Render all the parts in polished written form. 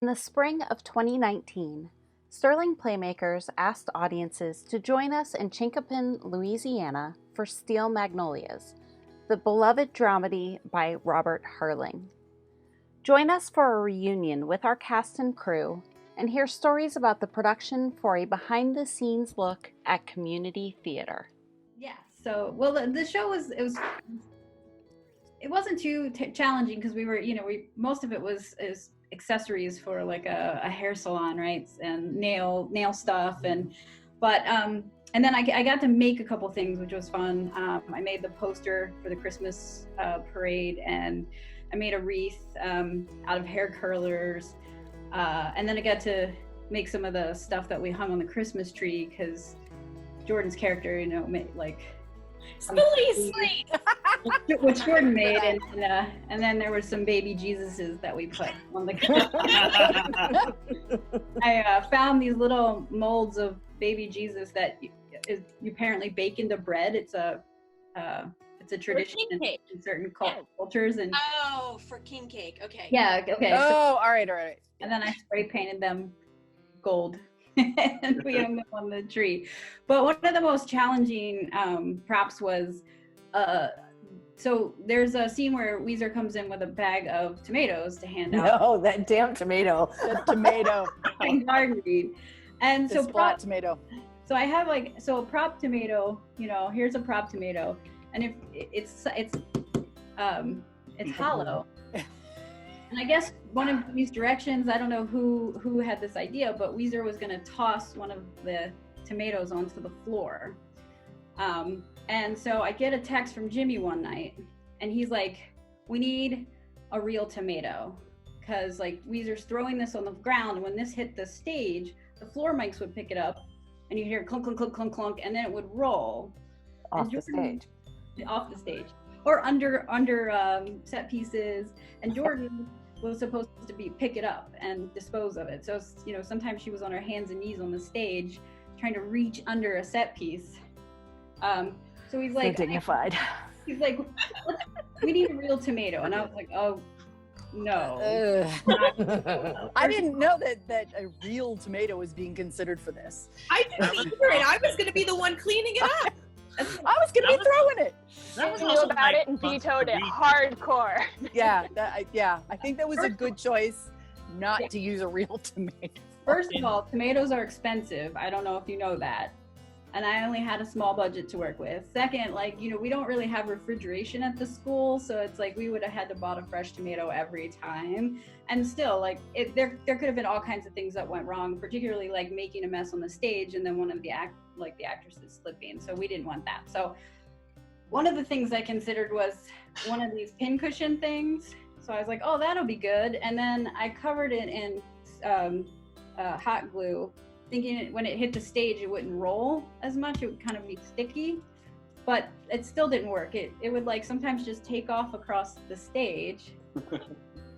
In the spring of 2019, Sterling Playmakers asked audiences to join us in Chinkapin, Louisiana for Steel Magnolias, the beloved dramedy by Robert Harling. Join us for a reunion with our cast and crew and hear stories about the production for a behind-the-scenes look at community theater. Yeah, so, well, the show it wasn't too challenging because most of it is accessories for like a hair salon, right? And nail stuff, and then I got to make a couple things, which was fun. I made the poster for the Christmas parade, and I made a wreath out of hair curlers, and then I got to make some of the stuff that we hung on the Christmas tree because Jordan's character, made like Sleep. which Jordan made, and then there were some baby Jesuses that we put on the. I found these little molds of baby Jesus that you apparently bake into bread. It's a tradition in certain cultures, and for king cake. Okay. Yeah. Okay. Oh, all right. And then I spray painted them gold. And we hung them on the tree. But one of the most challenging props was, so there's a scene where Weezer comes in with a bag of tomatoes to hand out. No, that damn tomato. The tomato. And garden weed. And so splat tomato. So I have a prop tomato, here's a prop tomato. And if it's hollow. And I guess one of these directions, I don't know who had this idea, but Weezer was going to toss one of the tomatoes onto the floor. And so I get a text from Jimmy one night, and he's like, we need a real tomato. Because Weezer's throwing this on the ground, and when this hit the stage, the floor mics would pick it up, and you'd hear clunk, clunk, clunk, clunk, clunk, and then it would roll. Off the stage. Or under set pieces. And Jordan was supposed to pick it up and dispose of it. So, sometimes she was on her hands and knees on the stage trying to reach under a set piece. So he's like, so dignified. He's like, we need a real tomato. And I was like, oh, no. I didn't know that a real tomato was being considered for this. I didn't either, and I was going to be the one cleaning it up. I was going to be throwing it. That was also about it and vetoed it hardcore. Yeah, I think that was a good choice not to use a real tomato. First of all, tomatoes are expensive. I don't know if you know that. And I only had a small budget to work with. Second, we don't really have refrigeration at the school, so it's we would have had to bought a fresh tomato every time. And still, there could have been all kinds of things that went wrong, particularly making a mess on the stage and then one of the actresses slipping. So we didn't want that. So one of the things I considered was one of these pincushion things. So I was like, oh, that'll be good. And then I covered it in hot glue, thinking when it hit the stage, it wouldn't roll as much. It would kind of be sticky, but it still didn't work. It would sometimes just take off across the stage.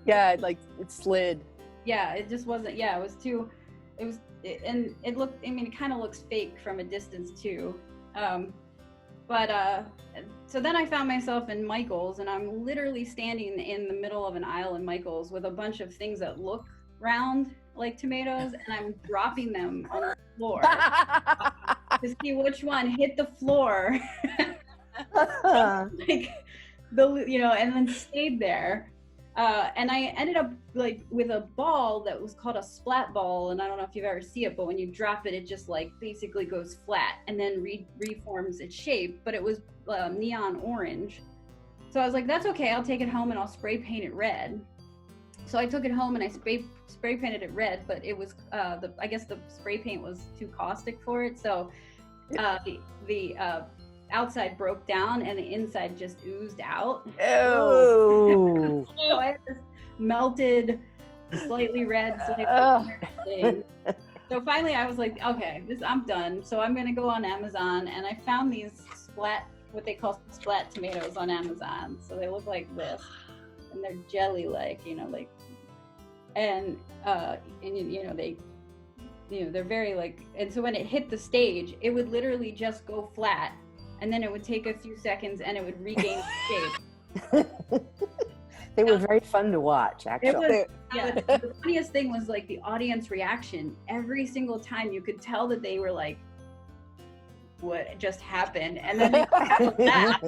Yeah, it slid. Yeah, it just wasn't, it looked, it kind of looks fake from a distance too. So then I found myself in Michael's, and I'm literally standing in the middle of an aisle in Michael's with a bunch of things that look round like tomatoes, and I'm dropping them on the floor to see which one hit the floor. And then stayed there. And I ended up with a ball that was called a splat ball, and I don't know if you've ever seen it, but when you drop it, it just basically goes flat and then reforms its shape. But it was neon orange, so I was like, "That's okay. I'll take it home and I'll spray paint it red." So I took it home and I spray painted it red, but it was I guess the spray paint was too caustic for it, so the outside broke down and the inside just oozed out. Oh. So I had this melted, slightly red thing. So finally I was like, okay, I'm done. So I'm gonna go on Amazon, and I found these what they call splat tomatoes on Amazon. So they look like this, and they're jelly-like, and they're very and so when it hit the stage, it would literally just go flat, and then it would take a few seconds and it would regain shape. They were very fun to watch, It actually. was, yeah, the funniest thing was like the audience reaction. Every single time you could tell that they were like, what just happened? And then they would laugh.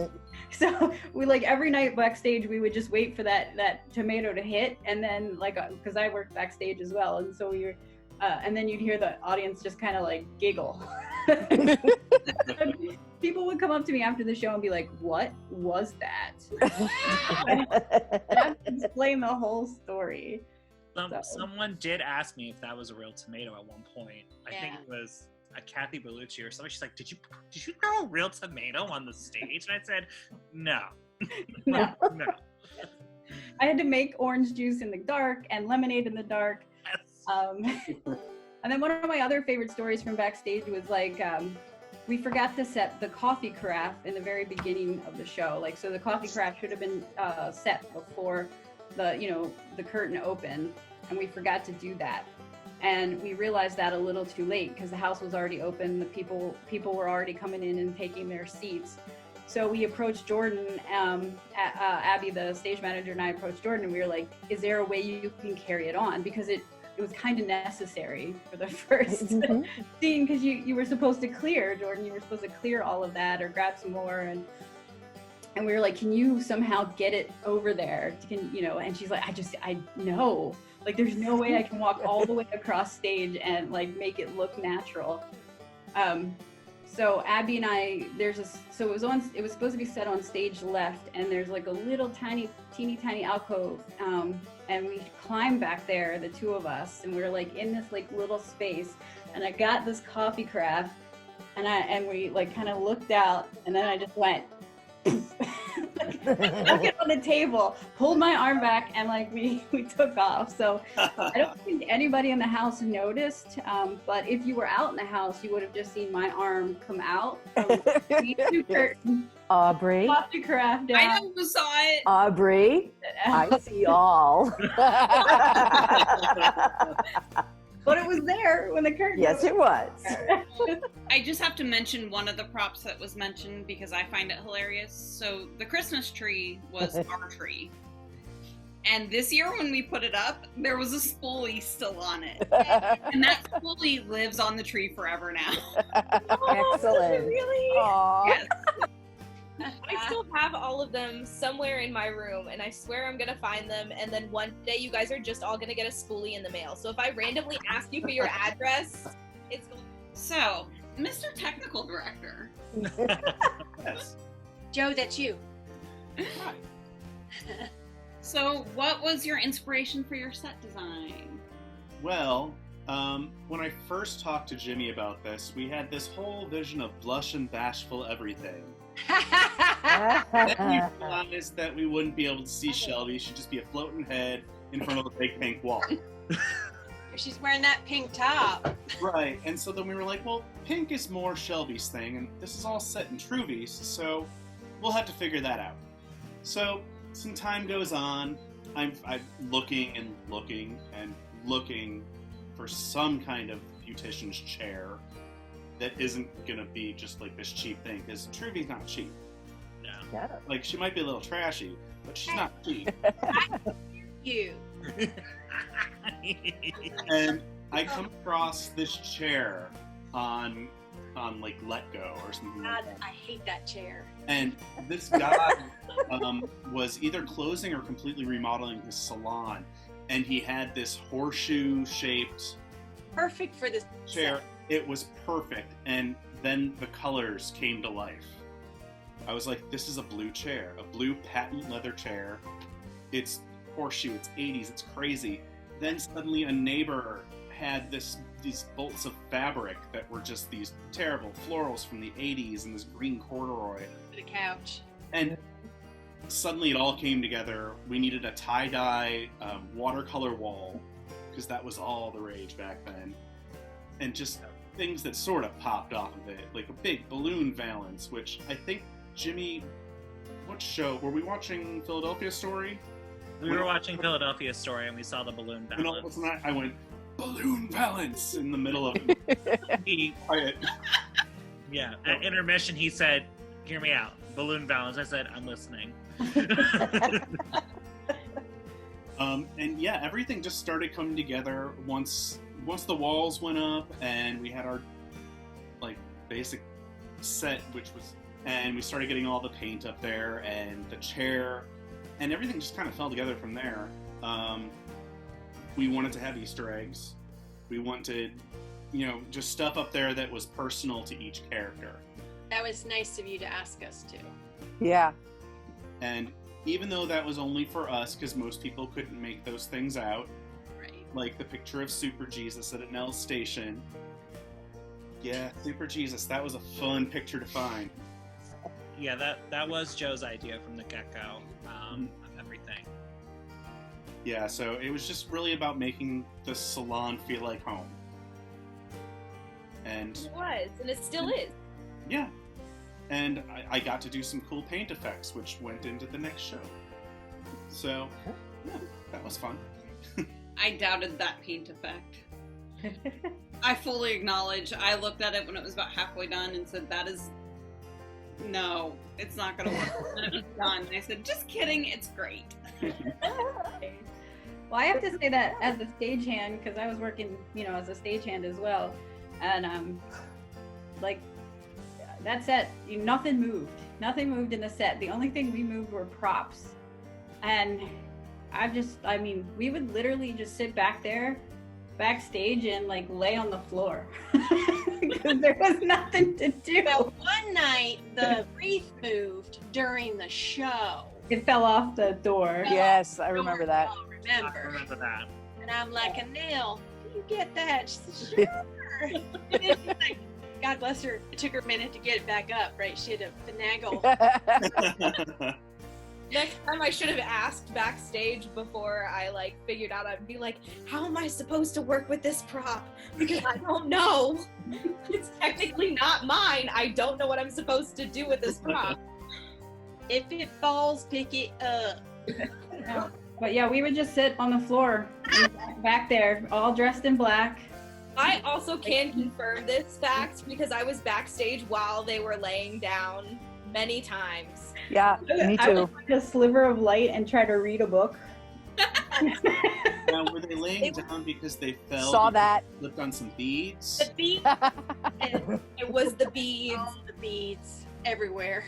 So we like every night backstage, we would just wait for that tomato to hit. And then like, cause I worked backstage as well. And so we were, and then you'd hear the audience just kind of like giggle. People would come up to me after the show and be like, what was that? I have to explain the whole story. Someone did ask me if that was a real tomato at one point. I think it was Kathy Bellucci or something. She's like, did you throw a real tomato on the stage? And I said, no. No. No. I had to make orange juice in the dark and lemonade in the dark. Yes. And then one of my other favorite stories from backstage was like, we forgot to set the coffee carafe in the very beginning of the show. Like, so the coffee carafe should have been set before the curtain opened, and we forgot to do that. And we realized that a little too late because the house was already open. The people were already coming in and taking their seats. So we approached Jordan, Abby, the stage manager, and I approached Jordan, and we were like, is there a way you can carry it on? Because it was kind of necessary for the first scene, because you were supposed to clear, Jordan, you were supposed to clear all of that or grab some more. And we were like, can you somehow get it over there? And she's like, I know. Like, there's no way I can walk all the way across stage and like make it look natural. So Abby and I, it was supposed to be set on stage left, and there's like a little teeny tiny alcove, and we climbed back there, the two of us, and we were like in this like little space, and I got this coffee carafe, and we like kind of looked out, and then I just went, stuck it on the table, pulled my arm back, and like we took off. So I don't think anybody in the house noticed, but if you were out in the house, you would have just seen my arm come out from the curtain. Aubrey. Pop the carafe down. I know who saw it. Aubrey, I see all. But it was there when the curtain Yes, it was. I just have to mention one of the props that was mentioned because I find it hilarious. So the Christmas tree was our tree. And this year when we put it up, there was a spoolie still on it. And that spoolie lives on the tree forever now. Excellent. Really? Aw. Yes. I still have all of them somewhere in my room, and I swear I'm gonna find them, and then one day you guys are just all gonna get a spoolie in the mail. So if I randomly ask you for your address, it's going. So, Mr. Technical Director. Yes. Joe, that's you. Hi. So, what was your inspiration for your set design? Well, when I first talked to Jimmy about this, we had this whole vision of blush and bashful everything. Then we realized that we wouldn't be able to see Shelby. She'd just be a floating head in front of a big pink wall. She's wearing that pink top. Right, and so then we were like, well, pink is more Shelby's thing, and this is all set in Truvy's, so we'll have to figure that out. So, some time goes on, I'm looking and looking and looking for some kind of beautician's chair that isn't gonna be just like this cheap thing, because Truvy's not cheap. No. Yeah. Like, she might be a little trashy, but she's not cheap. You. And I come across this chair on like Let Go or something like that. I hate that chair. And this guy was either closing or completely remodeling his salon, and he had this horseshoe-shaped Perfect for this chair. It was perfect, and then the colors came to life. I was like, this is a blue chair, a blue patent leather chair. It's horseshoe, it's 80s, it's crazy. Then suddenly a neighbor had these bolts of fabric that were just these terrible florals from the 80s and this green corduroy. for the couch. And suddenly it all came together. We needed a tie-dye watercolor wall, because that was all the rage back then. And just things that sort of popped off of it, like a big balloon valance, which I think, Jimmy, what show? Were we watching Philadelphia Story? We were watching Philadelphia Story and we saw the balloon And all of a balance. sudden I went, balloon valance, in the middle of it. Quiet. Yeah, at intermission he said, hear me out, balloon balance. I said, I'm listening. And yeah, everything just started coming together once the walls went up and we had our like basic set, and we started getting all the paint up there and the chair, and everything just kind of fell together from there. We wanted to have Easter eggs. We wanted, just stuff up there that was personal to each character. That was nice of you to ask us to. Yeah. And even though that was only for us, because most people couldn't make those things out, Right. like the picture of Super Jesus at Nell's station. Yeah, Super Jesus, that was a fun picture to find. Yeah, that was Joe's idea from the get-go of everything. Yeah, so it was just really about making the salon feel like home. And It was, and it still is. yeah, and I got to do some cool paint effects, which went into the next show. So, yeah, that was fun. I doubted that paint effect. I fully acknowledge. I looked at it when it was about halfway done and said, no, it's not going to work. And it was done. And I said, just kidding, it's great. Well, I have to say that as a stagehand, because I was working, as a stagehand as well, and like that set, nothing moved. Nothing moved in the set. The only thing we moved were props, and we would literally just sit backstage and like lay on the floor because there was nothing to do. Well, one night the wreath moved during the show. It fell off the door. Yes, I remember that. I remember that. And I'm like, Anil, do you get that? She said, sure. And then she's like, God bless her. It took her a minute to get it back up, right? She had to finagle. Next time I should have asked backstage before I figured out. I'd be like, how am I supposed to work with this prop? Because I don't know. It's technically not mine. I don't know what I'm supposed to do with this prop. If it falls, pick it up. But yeah, we would just sit on the floor back there, all dressed in black. I also can confirm this fact because I was backstage while they were laying down many times. Yeah, me I would too. find a sliver of light and try to read a book. Now, were they laying down because they fell? Saw because that. they slipped on some beads? The beads. It was the beads. All the beads everywhere.